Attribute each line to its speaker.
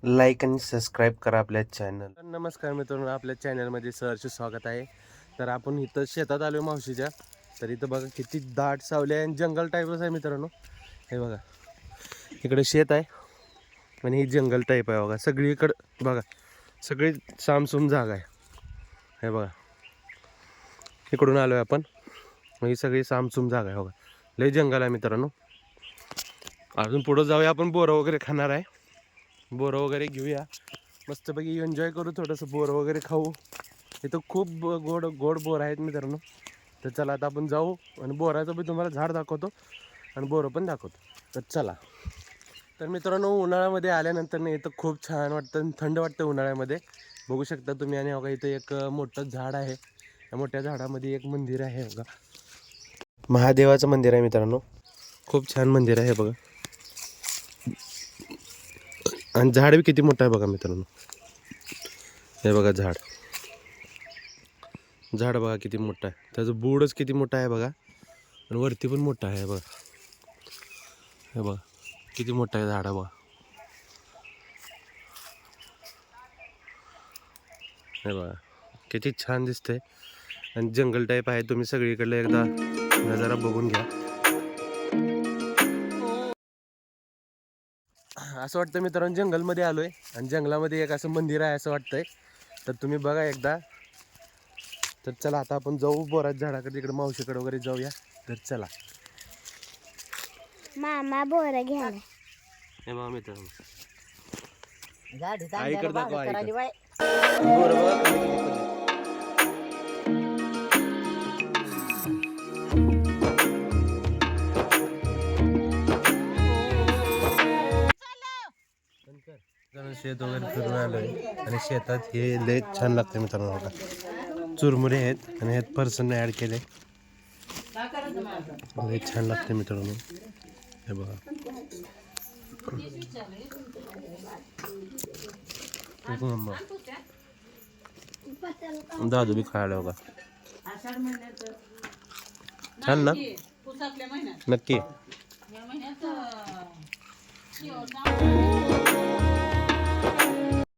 Speaker 1: Like आणि subscribe करा आपल्या चॅनल. नमस्कार मित्रांनो, आपल्या चॅनलमध्ये सहर्ष स्वागत आहे. तर आपण इथं शेतात आलो मावशीच्या. तर इथं बघा किती दाट सावली आहे आणि जंगल टाईपच आहे मित्रांनो. हे बघा इकडे शेत आहे आणि ही जंगल टाईप आहे बघा. सगळीकडं बघा सगळी सामसूम जागा आहे. हे बघा इकडून आलो आहे आपण. ही सगळी सामसूम जागा आहे बघा. लय जंगल आहे मित्रांनो. अजून पुढं जाऊया आपण. बोरं वगैरे खाणार आहे. बोरं वगैरे घेऊया, मस्तपैकी एन्जॉय करू, थोडंसं बोरं वगैरे खाऊ. इथं खूप गोड गोड बोर आहेत मित्रांनो. तर चला आता आपण जाऊ आणि बोराचं बी तुम्हाला झाड दाखवतो आणि बोरं पण दाखवतो. तर चला. तर मित्रांनो, उन्हाळ्यामध्ये आल्यानंतर नाही इथं खूप छान वाटतं, थंड वाटतं उन्हाळ्यामध्ये. बघू शकता तुम्ही. आणि बघा इथं एक मोठं झाड आहे. त्या मोठ्या झाडामध्ये एक मंदिर आहे बघा. महादेवाचं मंदिर आहे मित्रांनो. खूप छान मंदिर आहे बघा. आणि झाड बी किती मोठं आहे बघा मित्रांनो. हे बघा झाड बघा किती मोठं आहे. त्याचं बुडच किती मोठं आहे बघा. आणि वरती पण मोठं आहे बघा. हे बघा किती मोठं आहे झाड बघा. हे बघा किती छान दिसतंय. आणि जंगल टाईप आहे. तुम्ही सगळीकडे एकदा नजारा बघून घ्या. असं वाटतं मित्रांनो जंगलमध्ये आलोय आणि जंगलामध्ये एक असं मंदिर आहे असं वाटतंय. तर तुम्ही बघा एकदा. तर चला आता आपण जाऊ बोराच्या झाडाकडे, तिकडे मावशीकडे वगैरे जाऊया. तर चला.
Speaker 2: मामा बोर घ्यायला.
Speaker 1: हे बघा मित्रांनो.
Speaker 2: आईकडे दाखवा, आईकडे.
Speaker 1: बोरं बघा किती किती पडले. शेत वगैरे फिरून आलोय आणि शेतात हे लय छान लागते मित्रांनो बघा. चुरमुरे आहेत आणि ह्यात फरसाण ऍड केले. लय छान लागते मित्रांनो. हे बघा दादू बी खायला बघा. छान ना. नक्की.